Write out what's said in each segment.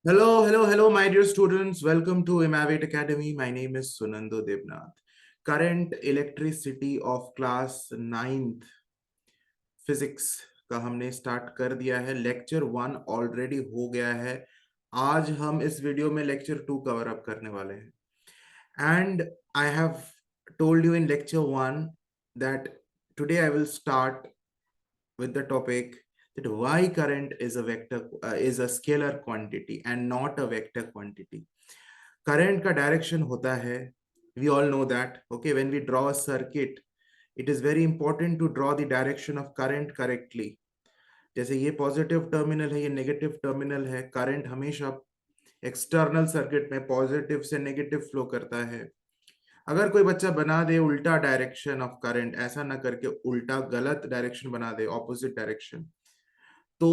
Hello, my dear students. Welcome to Imavate Academy. My name is Sunando Devnath. Current electricity of class 9th physics का हमने start कर दिया है। Lecture 1 already हो गया है। आज हम इस वीडियो में लेक्चर 2 कवर अप करने वाले हैं। And I have told you in lecture 1 that today I will start with the topic that why current is a vector is a scalar quantity and not a vector quantity. Current का direction होता है, we all know that. Okay, when we draw a circuit, it is very important to draw the direction of current correctly. जैसे ये positive terminal है, ये negative terminal है। Current हमेशा external circuit में पॉजिटिव से नेगेटिव फ्लो करता है। अगर कोई बच्चा बना दे उल्टा डायरेक्शन ऑफ करंट, ऐसा ना करके उल्टा गलत डायरेक्शन बना दे, ऑपोजिट डायरेक्शन, तो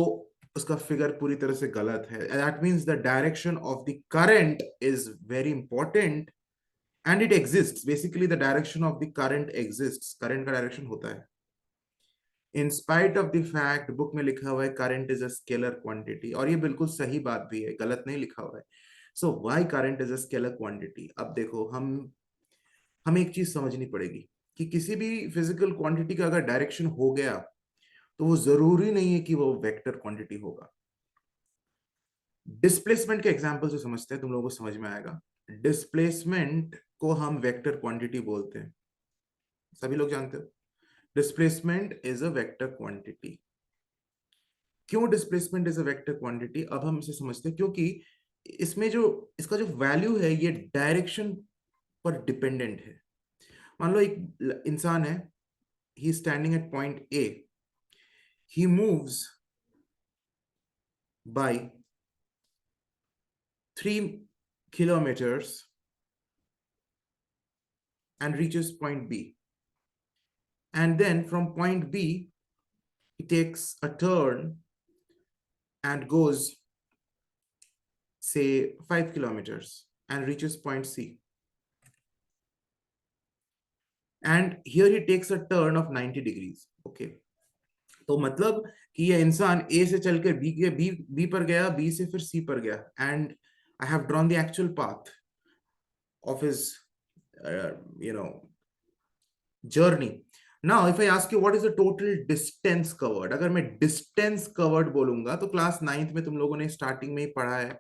उसका फिगर पूरी तरह से गलत है। That means the direction of the current is very important and it exist. Basically the direction of the current exist. Current का डायरेक्शन होता है in spite of the fact book में लिखा हुआ है current is a scalar quantity, और ये बिल्कुल सही बात भी है, गलत नहीं लिखा हुआ है। So why current is a scalar quantity? अब देखो, हमें एक चीज समझनी पड़ेगी कि किसी भी फिजिकल क्वांटिटी का अगर डायरेक्शन हो गया तो वो जरूरी नहीं है कि वो वेक्टर क्वांटिटी होगा। डिस्प्लेसमेंट के एग्जांपल से समझते हैं, तुम लोगों को समझ में आएगा। डिस्प्लेसमेंट को हम वेक्टर क्वांटिटी बोलते हैं, सभी लोग जानते हो। Displacement is a vector quantity. क्यों displacement is a vector quantity? अब हम इसे समझते हैं क्योंकि इसमें जो इसका जो वैल्यू है ये डायरेक्शन पर डिपेंडेंट है। मान लो एक इंसान है, he standing at point A, he moves by 3 kilometers and reaches point B, and then from point B he takes a turn and goes say 5 kilometers and reaches point C, and here he takes a turn of 90 degrees. Okay, तो मतलब कि ये इंसान ए से चल के B पर गया, बी से फिर सी पर गया, and I have drawn the actual path of his journey. Now if I ask you what is the total distance covered, अगर मैं डिस्टेंस कवर्ड बोलूंगा तो क्लास 9th में तुम लोगों ने स्टार्टिंग में ही पढ़ा है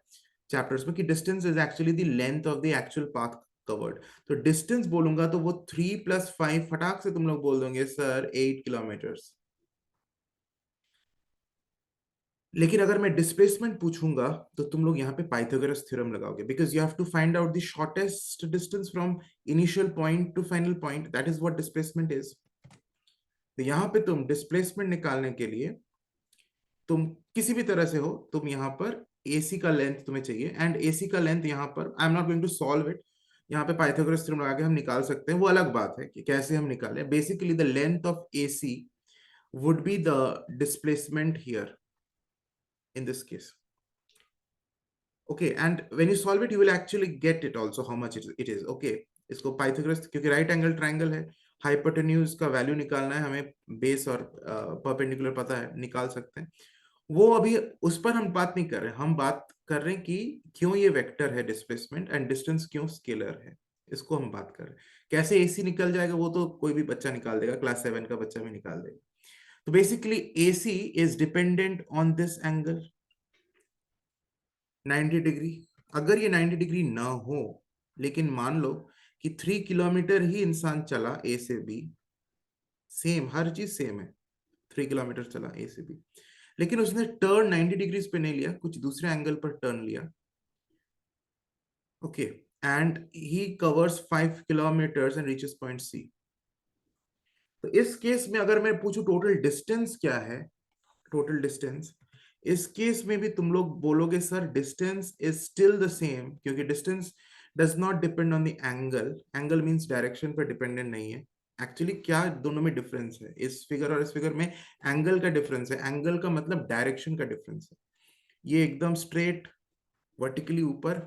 चैप्टर्स में कि distance is actually the length of the actual path covered. तो डिस्टेंस बोलूंगा तो वो 3 + 5 फटाक से तुम लोग बोल दोगे सर 8 किलोमीटर्स। लेकिन अगर मैं डिस्प्लेसमेंट पूछूंगा तो तुम लोग यहाँ पे पाइथागोरस थ्योरम लगाओगे, because you have to find out the shortest distance from initial point to final point. That is what displacement is. तो यहाँ पे तुम डिस्प्लेसमेंट निकालने के लिए तुम किसी भी तरह से हो, तुम यहाँ पर एसी का लेंथ तुम्हें चाहिए, एंड एसी का लेंथ यहाँ पर I am not going to solve it. यहाँ पे पाइथागोरस थ्योरम लगा के हम निकाल सकते हैं, वो अलग बात है कि कैसे हम निकालें। Basically the length of AC would be the displacement here in this case. Okay, and when you solve it you will actually get it also how much it is. Okay, इसको पाइथागोरस, क्योंकि right angle triangle है, hypotenuse का value निकालना है हमें, base और perpendicular पता है, निकाल सकते हैं वो। अभी उस पर हम बात नहीं कर रहे, हम बात कर रहे हैं कि क्यों ये वेक्टर है डिस्प्लेसमेंट एंड डिस्टेंस क्यों स्केलर है, इसको हम बात कर रहे हैं। कैसे एसी निकल जाएगा वो तो कोई भी बच्चा निकाल देगा, क्लास 7 का बच्चा भी निकाल देगा। तो basically AC is dependent on this angle 90 degree. अगर ये 90 डिग्री ना हो, लेकिन मान लो कि 3 किलोमीटर ही इंसान चला ए से बी, सेम हर चीज सेम है, 3 किलोमीटर चला ए से बी, लेकिन उसने टर्न 90 डिग्रीज पे नहीं लिया, कुछ दूसरे एंगल पर टर्न लिया। Okay, and he covers 5 kilometre and reaches point C. तो इस केस में अगर मैं पूछूं टोटल डिस्टेंस क्या है, टोटल डिस्टेंस, इस केस में भी तुम लोग बोलोगे sir distance is still the same, क्योंकि distance does not depend on the angle. Angle means direction पर डिपेंडेंट नहीं है। एक्चुअली क्या दोनों में डिफरेंस है, इस फिगर और इस फिगर में एंगल का डिफरेंस है। एंगल का मतलब डायरेक्शन का डिफरेंस है। ये एकदम स्ट्रेट वर्टिकली ऊपर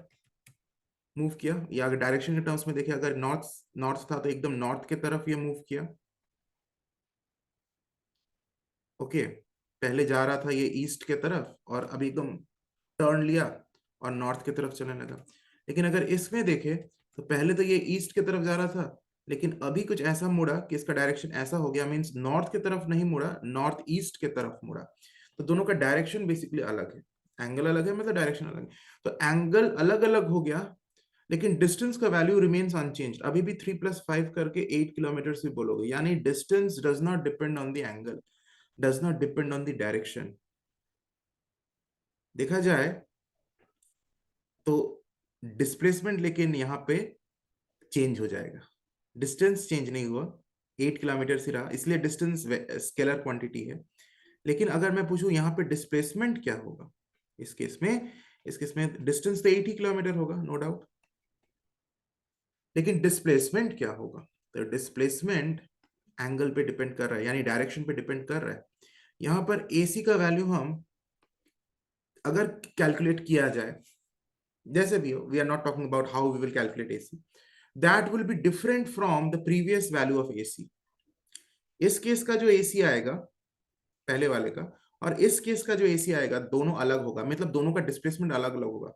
मूव किया, या अगर डायरेक्शन के टर्म्स में देखें, अगर नॉर्थ नॉर्थ था तो एकदम नॉर्थ की तरफ ये मूव किया। ओके, पहले जा रहा था ये ईस्ट के तरफ और अभी एकदम टर्न लिया और नॉर्थ की तरफ चलने लगा। लेकिन अगर इसमें देखे तो पहले तो ये ईस्ट की तरफ जा रहा था, लेकिन अभी कुछ ऐसा मुड़ा कि इसका डायरेक्शन ऐसा हो गया, मीन्स नॉर्थ की तरफ नहीं मुड़ा, नॉर्थ ईस्ट की तरफ मुड़ा। तो दोनों का डायरेक्शन बेसिकली अलग है, एंगल अलग है, मतलब डायरेक्शन अलग है। तो एंगल अलग अलग हो गया, लेकिन डिस्टेंस का वैल्यू रिमेन्स अनचेंज्ड। अभी भी 3+5 करके 8 किलोमीटर ही बोलोगे, यानी distance does not depend on the angle, does not depend on the direction. देखा जाए तो डिस्प्लेसमेंट लेकिन यहाँ पे चेंज हो जाएगा, डिस्टेंस चेंज नहीं हुआ, 8 किलोमीटर ही रहा, इसलिए डिस्टेंस स्केलर क्वांटिटी है। लेकिन अगर मैं पूछूं यहाँ पे डिस्प्लेसमेंट क्या होगा, इस केस में डिस्टेंस तो 8 ही किलोमीटर होगा, नो डाउट, लेकिन डिस्प्लेसमेंट क्या होगा? तो डिस्प्लेसमेंट एंगल पे डिपेंड कर रहा है, यानी डायरेक्शन पे डिपेंड कर रहा है। यहां पर एसी का वैल्यू हम अगर कैलकुलेट किया जाए, जैसे भी हो, we are not talking about how we will calculate AC, that will be different from the previous value of AC. इस केस का जो एसी आएगा पहले वाले का, और इस केस का जो एसी आएगा, दोनों अलग होगा, मतलब दोनों का डिस्प्लेसमेंट अलग अलग होगा।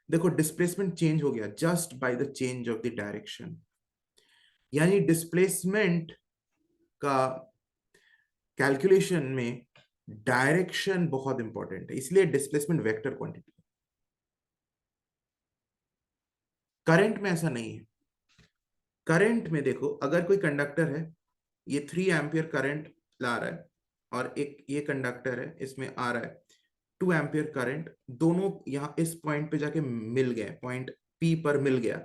देखो डिस्प्लेसमेंट चेंज हो गया just by the change of the direction, यानी डिस्प्लेसमेंट का कैलकुलेशन में डायरेक्शन बहुत इंपॉर्टेंट है, इसलिए डिस्प्लेसमेंट वेक्टर क्वांटिटी। करंट में ऐसा नहीं है। करंट में देखो, अगर कोई कंडक्टर है, ये 3 एम्पियर करंट ला रहा है, और एक ये कंडक्टर है, इसमें आ रहा है 2 एम्पियर करंट, दोनों यहाँ इस पॉइंट पे जाके मिल गए, पॉइंट पी पर मिल गया,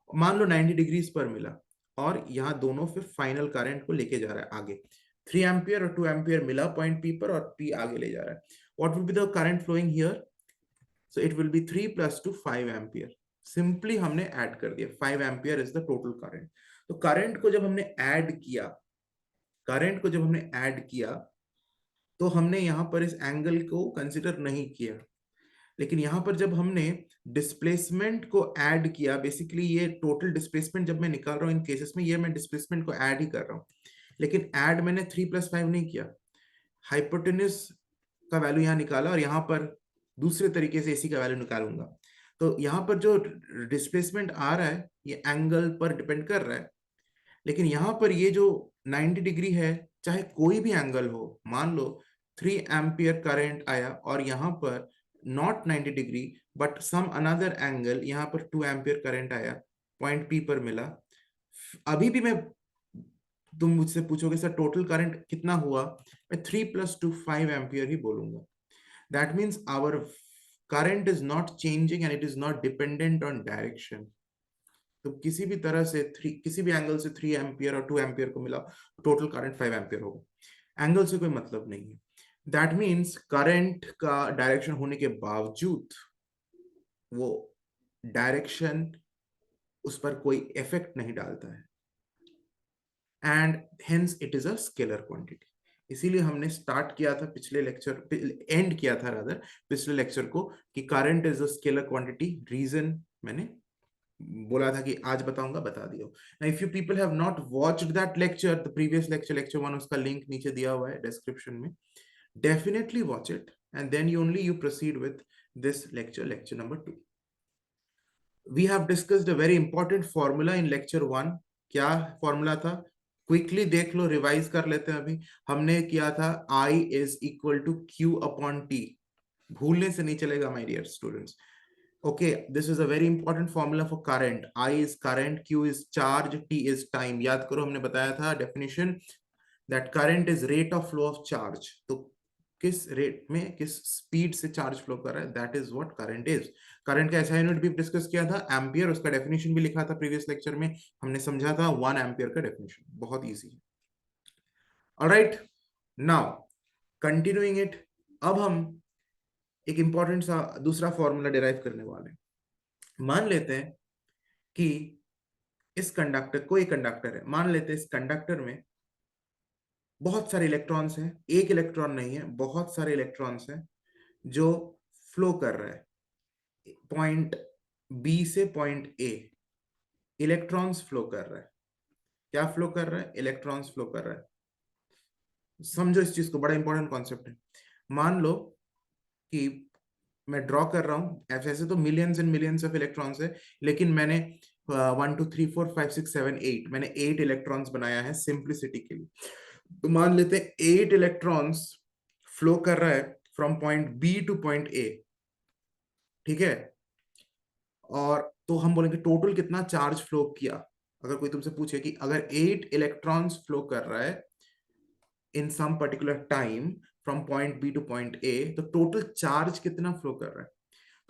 मान लो 90 डिग्रीज पर मिला, और यहाँ दोनों फिर फाइनल करंट को लेके जा रहा है आगे। 3 एम्पियर और 2 एम्पियर मिला पॉइंट पी पर, और पी आगे ले जा रहा है। What will be the current flowing here? So it will be 3 + 2 5 ampere. Simply हमने ऐड कर दिया, 5 ampere is the total current. तो करंट को जब हमने ऐड किया, करंट को जब हमने ऐड किया, तो हमने यहां पर इस एंगल को कंसिडर नहीं किया, लेकिन यहां पर जब हमने डिस्प्लेसमेंट को ऐड किया, बेसिकली ये टोटल डिस्प्लेसमेंट जब मैं निकाल रहा हूं इन केसेस में, ये मैं डिस्प्लेसमेंट को ऐड ही कर रहा हूं, लेकिन ऐड मैंने 3+5 नहीं किया। हाइपोटेन्यूज का वैल्यू यहाँ निकाला, और यहाँ पर दूसरे तरीके से एसी का वैल्यू निकालूंगा। तो यहाँ पर जो डिस्प्लेसमेंट आ रहा है ये एंगल पर डिपेंड कर रहा है, लेकिन यहाँ पर ये जो 90 डिग्री है, चाहे कोई भी एंगल हो, मान लो 3 एम्पियर करंट आया, और यहाँ पर not 90 degree but some another angle, यहाँ पर 2 एम्पियर करंट आया, पॉइंट पी पर मिला, अभी भी मैं, तुम मुझसे पूछोगे सर टोटल करंट कितना हुआ, मैं 3 + 2 5 एम्पियर ही बोलूंगा। That means our current is not changing and it is not dependent on direction. तो किसी भी तरह से किसी भी एंगल से 3 एम्पियर और 2 एम्पियर को मिला, टोटल करंट 5 एम्पियर होगा, एंगल से कोई मतलब नहीं है। दैट मीन्स करंट का डायरेक्शन होने के बावजूद वो डायरेक्शन उस पर कोई इफेक्ट नहीं डालता है, and hence it is a scalar quantity. इसीलिए हमने स्टार्ट किया था पिछले लेक्चर, एंड किया था रादर पिछले लेक्चर को, कि current is a scalar quantity. Reason मैंने बोला था कि आज बताऊंगा, बता दिया। If you people have not watched that lecture, the previous lecture, lecture 1, उसका लिंक नीचे दिया हुआ है डिस्क्रिप्शन में, definitely watch it, and then you only you proceed with this lecture, lecture number 2। We have discussed a very important formula in lecture 1। क्या formula था? Quickly देख लो, revise कर लेते हैं। अभी हमने किया था I is equal to Q/T, भूलने से नहीं चलेगा my dear students. Okay, this is a very important formula for current. I is current, Q is charge, T is time. याद करो हमने बताया था definition that current is rate of flow of charge. तो किस रेट में, किस speed से चार्ज फ्लो कर रहा है, that is what current is. Current का ऐसा यूनिट भी डिस्कस किया था, एम्पियर, उसका डेफिनेशन भी लिखा था प्रीवियस लेक्चर में, हमने समझा था 1 एम्पियर का डेफिनेशन, बहुत इजी है। ऑलराइट, नाउ कंटिन्यूइंग इट, अब हम एक इंपॉर्टेंट सा दूसरा फॉर्मूला डिराइव करने वाले हैं। मान लेते हैं कि इस कंडक्टर, कोई कंडक्टर है, मान लेते हैं इस कंडक्टर में बहुत सारे इलेक्ट्रॉन्स हैं, एक इलेक्ट्रॉन नहीं है, बहुत सारे इलेक्ट्रॉन्स हैं जो फ्लो कर रहा है पॉइंट बी से पॉइंट ए। इलेक्ट्रॉन्स फ्लो कर रहा है, क्या फ्लो कर रहा है? इलेक्ट्रॉन्स फ्लो कर रहा है। समझो इस चीज को, बड़ा इंपॉर्टेंट कॉन्सेप्ट है। मान लो कि मैं ड्रॉ कर रहा हूँ, ऐसे तो millions and millions of electrons है, लेकिन मैंने 1 2 3 4 5 6 7 8 मैंने 8 इलेक्ट्रॉन्स बनाया है सिंप्लिसिटी के लिए। तो मान लेते हैं 8 इलेक्ट्रॉन्स फ्लो कर रहा है from point B to point A, ठीक है। और तो हम बोलेंगे टोटल कितना चार्ज फ्लो किया। अगर कोई तुमसे पूछे कि अगर 8 इलेक्ट्रॉन्स फ्लो कर रहा है in some particular time from point B to point A, तो टोटल चार्ज कितना फ्लो कर रहा है।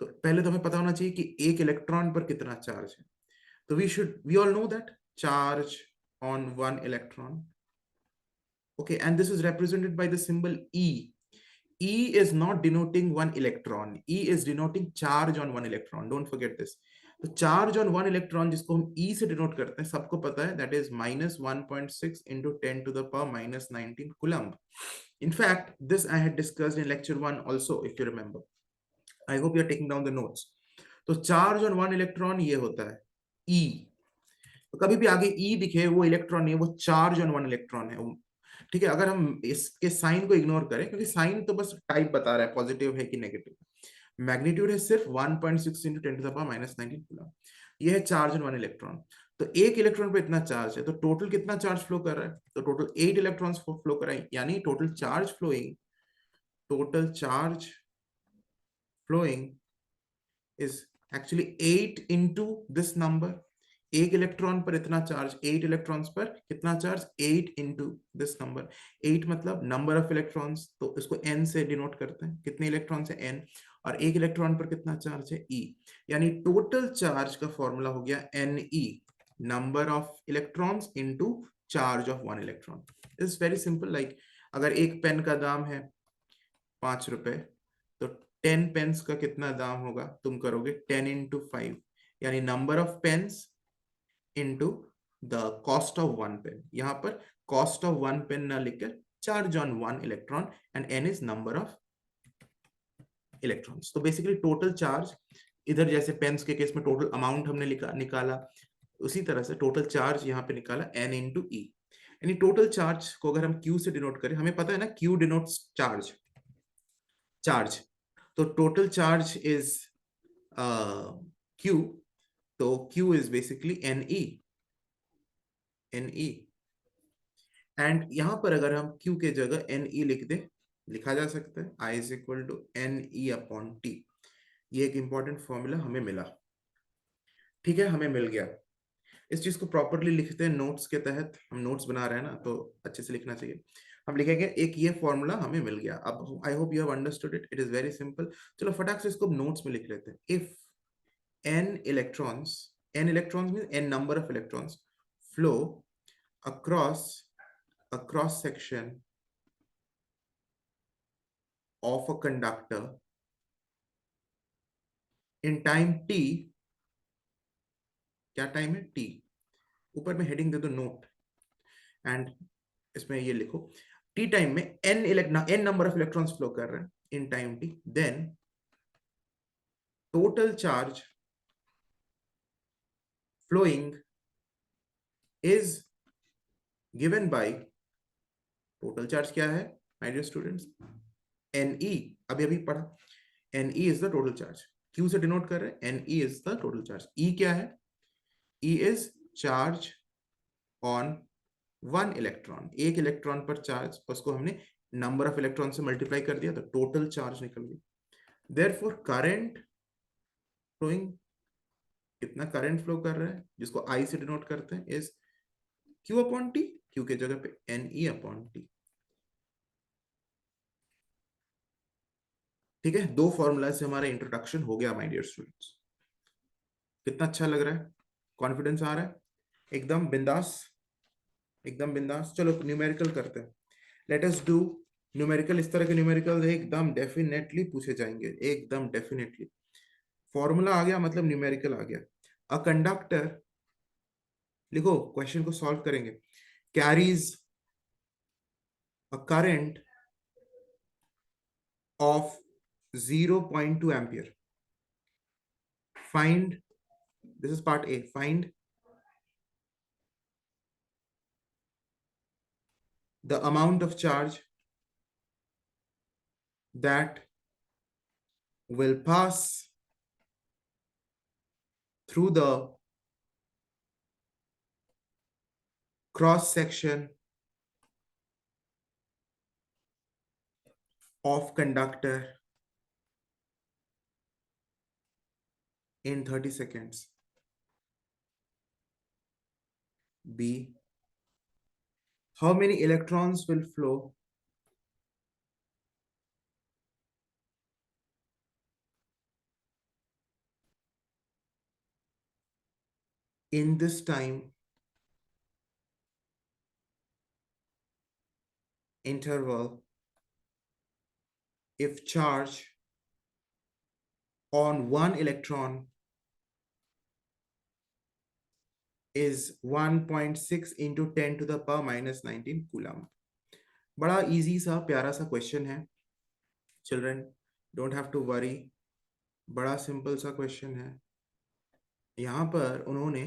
तो पहले तो हमें पता होना चाहिए कि एक इलेक्ट्रॉन पर कितना चार्ज है। तो we all know that charge on one electron, okay, and this is represented by the symbol E. E is not denoting one electron. E is denoting charge on one electron. Don't forget this. तो charge on one electron जिसको हम ई से denote करते हैं, सबको पता है, that is -1.6 into 10 to the power -19 coulomb. In fact, this I had discussed in lecture 1 also, if you remember. I hope you are taking down the notes. तो charge on one electron ये होता है ई। तो कभी भी आगे ई दिखे वो इलेक्ट्रॉन नहीं है, वो चार्ज ऑन वन इलेक्ट्रॉन है, ठीक है। अगर हम इसके साइन को इग्नोर करें, क्योंकि साइन तो बस टाइप बता रहा है पॉजिटिव है कि नेगेटिव, मैग्नीट्यूड है सिर्फ 1.6 into 10 to the power -19 coulomb. ये है चार्ज ऑन वन इलेक्ट्रॉन। तो एक इलेक्ट्रॉन पे इतना चार्ज है, तो टोटल कितना चार्ज फ्लो कर रहा है, तो टोटल 8 इलेक्ट्रॉन्स फ्लो कर रहा है, यानी total charge flowing is actually 8 into this number. एक इलेक्ट्रॉन पर इतना चार्ज, 8 इलेक्ट्रॉन्स पर कितना चार्ज, 8 into दिस नंबर। 8 मतलब नंबर ऑफ इलेक्ट्रॉन्स, तो इसको n से डिनोट करते हैं, कितने इलेक्ट्रॉन्स है n, और एक इलेक्ट्रॉन पर कितना चार्ज है e, यानी टोटल चार्ज का फॉर्मूला हो गया Ne, number of electrons into charge of one electron. It's very simple. Like अगर एक पेन का दाम है 5 रुपए, तो 10 पेन्स का कितना दाम होगा, तुम करोगे 10 into 5, यानी number of pens into the cost of one pen. यहां पर कॉस्ट ऑफ वन पेन ना लिखकर charge on one electron, and N is number of electrons. तो बेसिकली टोटल चार्ज, इधर जैसे पेन्स के केस में टोटल अमाउंट हमने निकाला, उसी तरह से टोटल चार्ज यहाँ पे निकाला n into e। यानी टोटल चार्ज को अगर हम q से डिनोट करें, हमें पता है ना q डिनोट्स चार्ज, तो टोटल चार्ज इज q, तो q is basically ne, and यहां पर अगर हम q के जगह ne लिख दे, लिखा जा सकता है I is equal to Ne/T। ये एक इंपॉर्टेंट फॉर्मूला हमें मिला, ठीक है, हमें मिल गया। इस चीज को प्रॉपरली लिखते हैं नोट्स के तहत, हम नोट्स बना रहे हैं ना, तो अच्छे से लिखना चाहिए। हम लिखेंगे एक ये फॉर्मूला हमें मिल गया। अब I hope you have understood it, it is very simple. चलो फटाक से इसको नोट्स में लिख लेते हैं। If n electrons means n number of electrons flow across a cross section of a conductor in time t, क्या टाइम है t, ऊपर में हेडिंग दे दो नोट, एंड इसमें ये लिखो टी टाइम में n number of electrons flow कर रहे हैं in time T, then total charge flowing is given by, total charge क्या है माय डियर स्टूडेंट्स, Ne, अभी अभी पढ़ा, Ne is the total charge, Q से डिनोट कर रहे हैं, Ne is the total charge. E क्या है, E is charge on one electron, एक इलेक्ट्रॉन पर चार्ज, उसको हमने नंबर ऑफ इलेक्ट्रॉन से मल्टीप्लाई कर दिया तो टोटल चार्ज निकल गया। देयरफॉर करंट फ्लोइंग, कितना करंट फ्लो कर रहा है जिसको I से डिनोट करते हैं, इज Q/T, Q के जगह पे Ne/T। ठीक है, दो फॉर्मूला से हमारा इंट्रोडक्शन हो गया माय डियर स्टूडेंट्स। कितना अच्छा लग रहा है, कॉन्फिडेंस आ रहा है, एकदम बिंदास, एकदम बिंदास। चलो न्यूमेरिकल करते हैं, लेट अस डू न्यूमेरिकल। इस तरह के न्यूमेरिकल एकदम डेफिनेटली पूछे जाएंगे, एकदम डेफिनेटली। फॉर्मूला आ गया मतलब न्यूमेरिकल आ गया। अ कंडक्टर, लिखो क्वेश्चन को सॉल्व करेंगे, carries a current of 0.2 ampere. Find, this is part A, find the amount of charge that will pass through the cross section of conductor in 30 seconds. B, how many electrons will flow in this time interval if charge on one electron is 1.6 into 10 to the power minus 19 coulomb. बड़ा easy सा प्यारा सा question है children, don't have to worry, बड़ा simple सा question है। यहाँ पर उन्होंने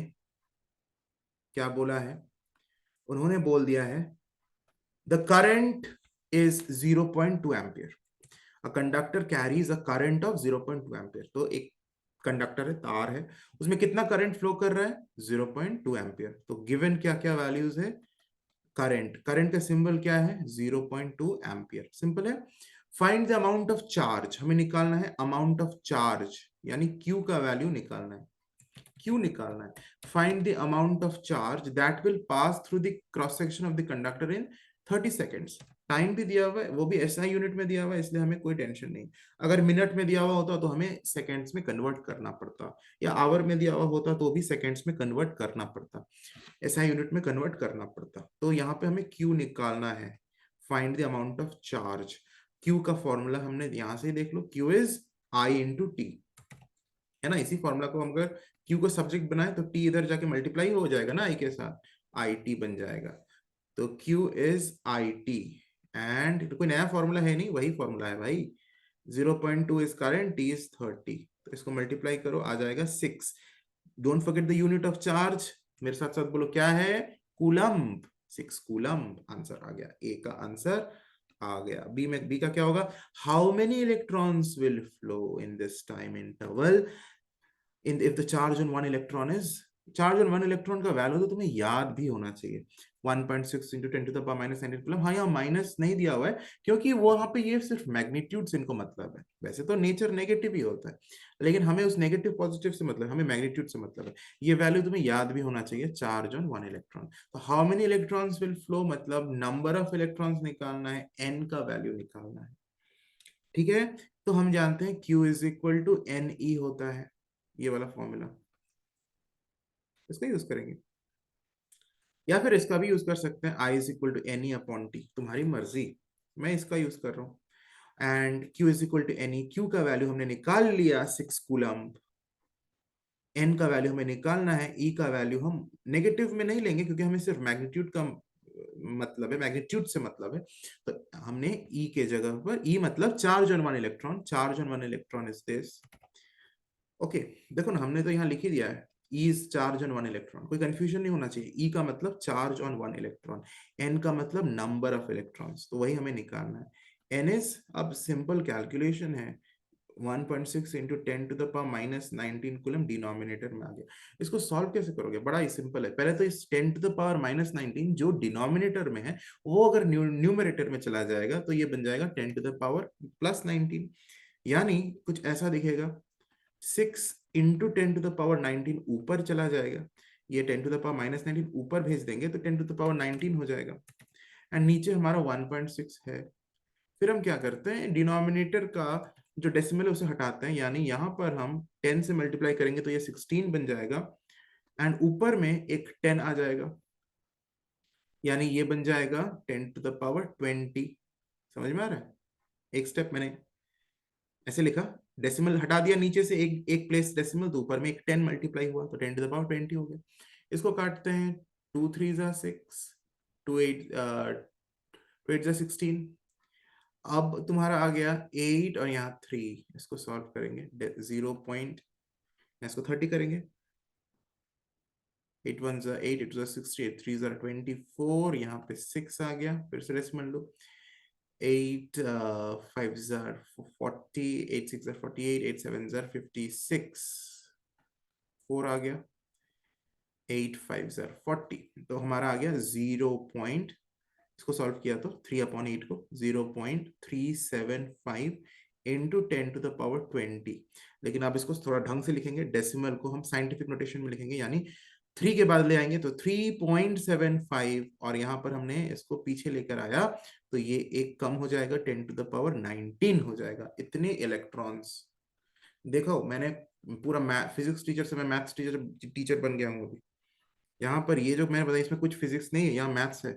क्या बोला है, उन्होंने बोल दिया है the current is 0.2 ampere, a conductor carries a current of 0.2 ampere. तो एक कंडक्टर है, तार है, उसमें कितना करंट फ्लो कर रहा है, 0.2 एम्पियर। तो गिवन क्या क्या वैल्यूज है, करंट, करंट का सिंबल क्या है, 0.2 एम्पियर, सिंपल है। Find the amount of charge, हमें निकालना है अमाउंट ऑफ चार्ज, यानी क्यू का वैल्यू निकालना है, क्यू निकालना है। Find the amount of charge that will pass through the cross section of the conductor in 30 seconds. Time भी दिया हुआ है, वो भी एसआई यूनिट में दिया हुआ है, इसलिए हमें कोई टेंशन नहीं। अगर मिनट में दिया हुआ होता तो हमें सेकेंड्स में कन्वर्ट करना पड़ता, या आवर में दिया हुआ होता तो भी सेकेंड्स में कन्वर्ट करना पड़ता, एसआई यूनिट में कन्वर्ट करना पड़ता। तो यहाँ पे हमें क्यू निकालना है, find the amount of charge. Q का फॉर्मूला हमने यहां से देख लो, Q is I into T, है ना। इसी फॉर्मूला को हम अगर क्यू को सब्जेक्ट बनाए तो टी इधर जाके मल्टीप्लाई हो जाएगा ना आई के साथ, आई टी बन जाएगा। तो Q is I T, and तो कोई नया फॉर्मूला है नहीं, वही फॉर्मूला है भाई, 0.2 इज करंट, टी इज 30, तो इसको मल्टीप्लाई करो, आ जाएगा 6। Don't forget the unit of charge, मेरे साथ साथ बोलो क्या है, कूलम्ब, 6 कूलम्ब। आंसर आ गया, ए का आंसर आ गया। बी में, बी का क्या होगा, how many electrons will flow in this time interval in if the charge on one electron is, charge on one electron का वैल्यू तो तुम्हें याद भी होना चाहिए, 1.6 into 10 to the power minus 19 coulomb. हाँ, यहाँ माइनस नहीं दिया हुआ है क्योंकि वो वहां पे ये सिर्फ मैग्नीट्यूड से इनको मतलब है, वैसे तो नेचर नेगेटिव ही होता है, लेकिन हमें उस नेगेटिव पॉजिटिव से मतलब, हमें मैग्नीट्यूड से मतलब है। ये वैल्यू तुम्हें याद भी होना चाहिए, चार्ज ऑन वन इलेक्ट्रॉन। तो how many electrons will flow मतलब नंबर ऑफ इलेक्ट्रॉन्स निकालना है, एन का वैल्यू निकालना है, ठीक है। तो हम जानते हैं Q is equal to N E होता है, ये वाला फॉर्मूला, इसका यूज करेंगे, या फिर इसका भी यूज कर सकते हैं, I is equal to N E upon T, तुम्हारी मर्जी, मैं इसका यूज कर रहा हूँ। And Q is equal to N E, Q का वैल्यू हमने निकाल लिया 6 कूलम, एन का वैल्यू हमें निकालना है, ई का वैल्यू हम नेगेटिव में नहीं लेंगे क्योंकि हमें सिर्फ मैग्नीट्यूड का मतलब है, मैग्नीट्यूड से मतलब है, तो हमने ई के जगह पर, ई मतलब charge on one electron, charge on one electron is this. Okay, देखो ना हमने तो यहाँ लिख ही दिया है, E is charge on one electron, कोई कंफ्यूजन नहीं होना चाहिए। E का मतलब charge on one electron, N का मतलब नंबर ऑफ इलेक्ट्रॉन्स, तो वही हमें निकालना है। N इज, अब सिंपल कैलकुलेशन है, 1.6 into 10 to the power minus 19 coulomb denominator में आ गया। इसको सॉल्व कैसे करोगे, बड़ा ही सिंपल है। पहले तो इस 10 टू द पावर माइनस 19 जो डिनोमिनेटर में है वो अगर न्यूमरेटर में चला जाएगा तो ये बन जाएगा 10 टू द पावर प्लस 19, यानी कुछ ऐसा दिखेगा, 6 इंटू 10 टू द पावर 19 ऊपर चला जाएगा, ये 10 टू द पावर माइनस 19 ऊपर भेज देंगे तो 10 टू द पावर 19 हो जाएगा, एंड नीचे हमारा 1.6 है। फिर हम क्या करते हैं, डिनोमिनेटर का जो डेसिमल है उसे हटाते हैं, यानी यहाँ पर हम 10 से मल्टीप्लाई करेंगे तो ये 16 बन जाएगा, एंड ऊपर में एक 10 आ जाएगा, यानी ये बन जाएगा 10 टू द पावर 20। समझ में आ रहा है, एक स्टेप मैंने ऐसे लिखा, डेसिमल हटा दिया नीचे से, एक एक प्लेस डेसिमल, तो ऊपर में एक 10 मल्टीप्लाई हुआ तो 10 टू द पावर 20 हो गया। इसको काटते हैं, 2 3 जा 6, 2 8 2 8 जा 16, अब तुम्हारा आ गया 8 और यहाँ 3, इसको सॉल्व करेंगे, 0 पॉइंट, इसको 30 करेंगे, 8 1 जा 8, 8 जा 60, 8 3 जा 24, यहाँ पे 6 आ गया, फिर से decimal low, 8 5s are 40, 8 6 are 48, 8 7s are 56, 4 आ गया, 8 5s are 40, तो हमारा आ गया 0. इसको सॉल्व किया तो 3/8 को 0.375 इंटू 10⁻20। लेकिन आप इसको थोड़ा ढंग से लिखेंगे, डेसिमल को हम साइंटिफिक नोटेशन में लिखेंगे, यानी 3 के बाद ले आएंगे तो 3.75, और यहाँ पर हमने इसको पीछे लेकर आया तो ये एक कम हो जाएगा, 10⁻19 हो जाएगा। इतने इलेक्ट्रॉन्स। देखो मैंने पूरा फिजिक्स टीचर से मैं मैथ्स टीचर टीचर बन गया हूँ अभी। यहाँ पर ये जो मैंने बताया इसमें कुछ फिजिक्स नहीं है, यहाँ मैथ्स है।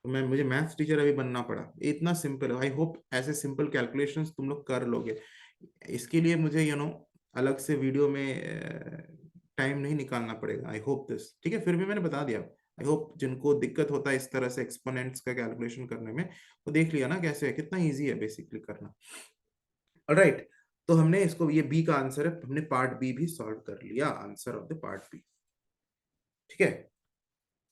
तो मुझे मैथ्स टीचर अभी बनना पड़ा। ये इतना सिंपल है। आई होप ऐसे सिंपल कैलकुलेशंस तुम लोग कर लोगे। इसके लिए मुझे अलग से वीडियो में टाइम नहीं निकालना पड़ेगा। आई होप दिस ठीक है। फिर भी मैंने बता दिया। आई होप जिनको दिक्कत होता है इस तरह से एक्सपोनेंट्स का कैलकुलेशन करने में, वो देख लिया ना कैसे है, कितना ईजी है बेसिकली करना। ऑलराइट, तो हमने इसको, ये बी का आंसर है, हमने पार्ट बी भी सॉल्व कर लिया, answer of the part B. ठीक है,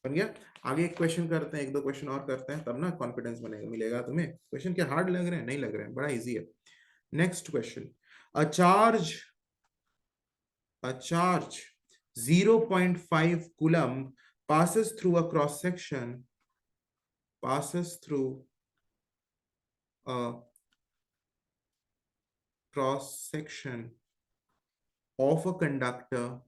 बन गया। आगे एक क्वेश्चन करते हैं, एक दो क्वेश्चन और करते हैं, तब ना कॉन्फिडेंस बनेगा, मिलेगा तुम्हें। क्वेश्चन क्या हार्ड लग रहे हैं? नहीं लग रहे हैं, बड़ा इजी है। Next question, a charge 0.5 coulomb passes through a cross section, passes through a cross section of a conductor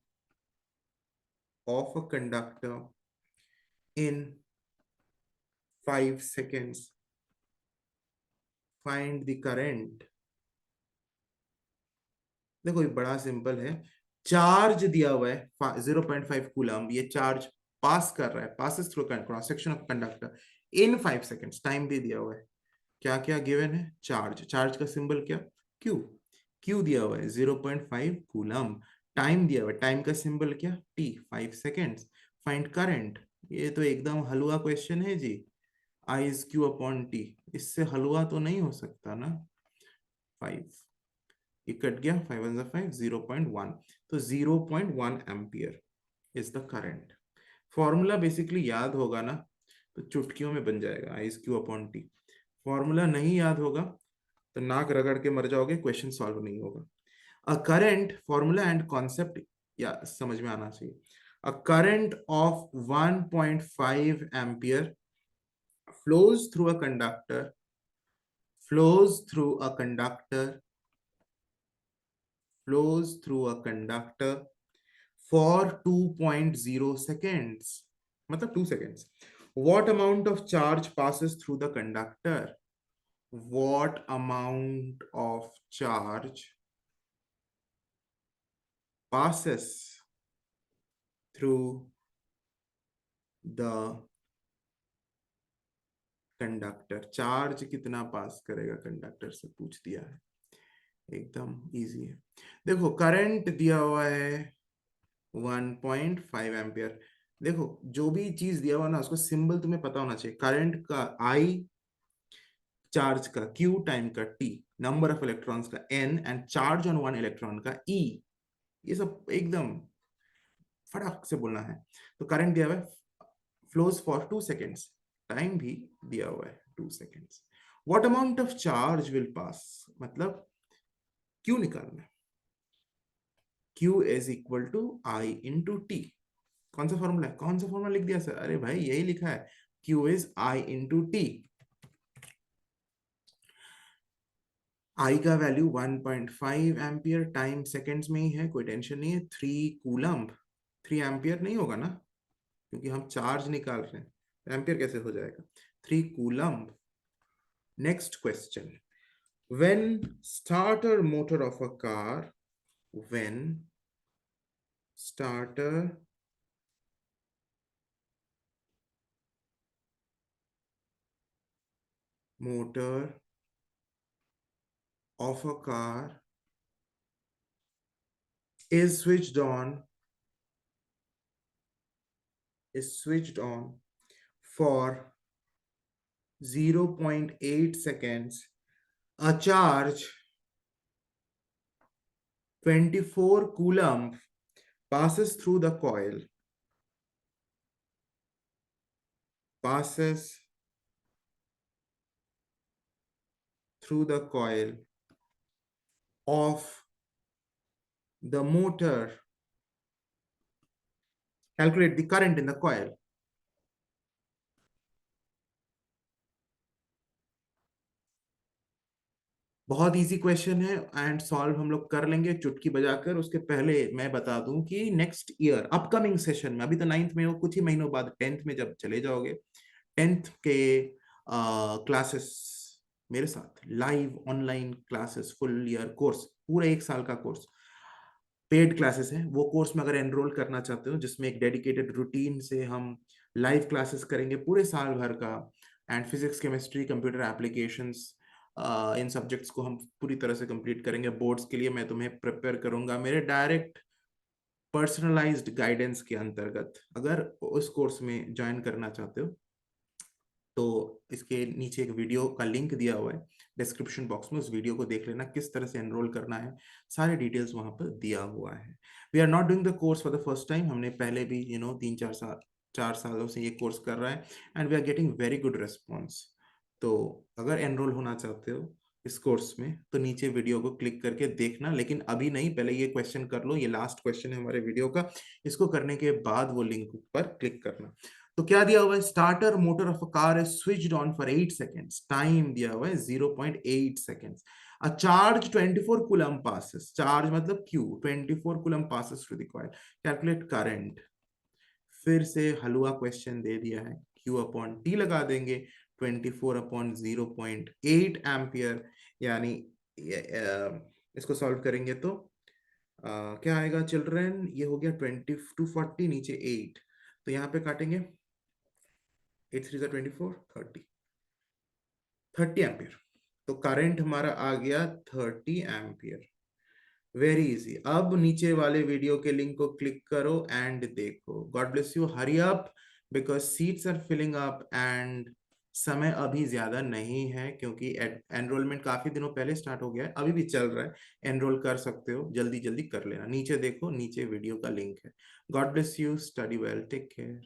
in 5 seconds. Find the current. देखो ये बड़ा सिंपल है। चार्ज दिया हुआ है 0.5 कूलम, ये चार्ज पास कर रहा है, passes through cross section of conductor in 5 seconds. Time भी दिया हुआ है। क्या क्या गिवन है? चार्ज, चार्ज का सिंबल क्या? क्यू। क्यू दिया हुआ है 0.5 कूलम। टाइम दिया हुआ है, टाइम का सिंबल क्या? T, 5 seconds. Find current. ये तो एकदम हलवा क्वेश्चन है जी। आई इज क्यू अपॉन टी, इससे हलवा तो नहीं हो सकता ना। 5, ये कट गया, 5 1 5, 0.1, तो 0.1 ampere is the current. Formula basically याद होगा ना तो चुटकियों में बन जाएगा, I is Q upon T. Formula नहीं याद होगा तो नाक रगड़ के मर जाओगे, क्वेश्चन सॉल्व नहीं होगा। A current, formula and concept या समझ में आना चाहिए। A current of 1.5 ampere flows through a conductor, flows through a conductor, flows through a conductor for 2.0 seconds. मतलब 2 seconds. What amount of charge passes through the conductor? What amount of charge passes through the conductor? Charge कितना पास करेगा conductor से पूछ दिया है, एकदम easy है। देखो करंट दिया हुआ है 1.5 एम्पियर। देखो जो भी चीज दिया हुआ ना उसको सिंबल तुम्हें पता होना चाहिए। करंट का आई, चार्ज का क्यू, टाइम का टी, नंबर ऑफ इलेक्ट्रॉन्स का N, and charge on one electron का ई। ये सब एकदम फटाक से बोलना है। तो करंट दिया हुआ है, फ्लोज फॉर 2 सेकेंड्स, टाइम भी दिया हुआ है 2 seconds. What amount of charge will pass, मतलब क्यू निकालना है। Q is equal to I into T. कौन सा फॉर्मूला है? कौन सा फॉर्मूला लिख दिया सर? अरे भाई यही लिखा है, Q is I into T. I का वैल्यू 1.5 एम्पियर, टाइम सेकेंड्स में ही है, कोई टेंशन नहीं है। 3 कूलम्ब, 3 एम्पियर नहीं होगा ना क्योंकि हम चार्ज निकाल रहे हैं, एम्पियर कैसे हो जाएगा? 3 coulomb. Next question, when starter motor of a car, when starter motor of a car is switched on, for 0.8 seconds, a charge 24 coulomb passes through the coil, passes through the coil of the motor. Calculate the current in the coil. बहुत easy question है and solve हम लोग कर लेंगे चुटकी बजाकर। उसके पहले मैं बता दूं कि नेक्स्ट ईयर अपकमिंग सेशन में, अभी तो 9th में हो, कुछ ही महीनों बाद 10th में जब चले जाओगे, 10th के क्लासेस मेरे साथ, live online classes, full year course, पूरा 1 साल का कोर्स, पेड क्लासेस है। वो कोर्स में अगर एनरोल करना चाहते हो, जिसमें एक डेडिकेटेड रूटीन से हम लाइव क्लासेस करेंगे पूरे साल भर का, and physics, chemistry, computer applications, in subjects को हम पूरी तरह से कंप्लीट करेंगे। बोर्ड्स के लिए मैं तुम्हें प्रिपेयर करूंगा मेरे डायरेक्ट पर्सनलाइज्ड गाइडेंस के अंतर्गत। अगर उस कोर्स में ज्वाइन करना चाहते हो तो इसके नीचे एक वीडियो का लिंक दिया हुआ है डिस्क्रिप्शन बॉक्स में, उस वीडियो को देख लेना, किस तरह से एनरोल करना है, सारे डिटेल्स वहां पर दिया हुआ है। We are not doing the course for the first time, हमने पहले भी 3-4 सालों से ये कोर्स कर रहा है and we are getting very good response. तो अगर एनरोल होना चाहते हो इस कोर्स में तो नीचे वीडियो को क्लिक करके देखना, लेकिन अभी नहीं, पहले ये क्वेश्चन कर लो, ये लास्ट क्वेश्चन है हमारे वीडियो का। इसको करने के बाद वो लिंक पर क्लिक करना। तो क्या दिया हुआ है, starter motor of a car is switched on for 8 seconds, time दिया हुआ है 0.8 seconds, a charge 24 coulomb passes, charge मतलब Q, 24 coulomb passes through the coil, calculate current. फिर से हलवा क्वेश्चन दे दिया है, Q अपॉन T लगा देंगे, 24 अपॉन 0.8 एम्पियर, यानी इसको सॉल्व करेंगे तो क्या आएगा चिल्ड्रन, ये हो गया 2240, नीचे 8, तो यहाँ पे काटेंगे, 8 3 24, 30 एम्पियर। तो करंट हमारा आ गया 30 एम्पियर। Very easy. अब नीचे वाले वीडियो के लिंक को क्लिक करो एंड देखो। God bless you, hurry up because seats are filling up and समय अभी ज्यादा नहीं है, क्योंकि एनरोलमेंट काफी दिनों पहले स्टार्ट हो गया है, अभी भी चल रहा है। एनरोल कर सकते हो, जल्दी जल्दी कर लेना। नीचे देखो, नीचे वीडियो का लिंक है। God bless you, study well, take care.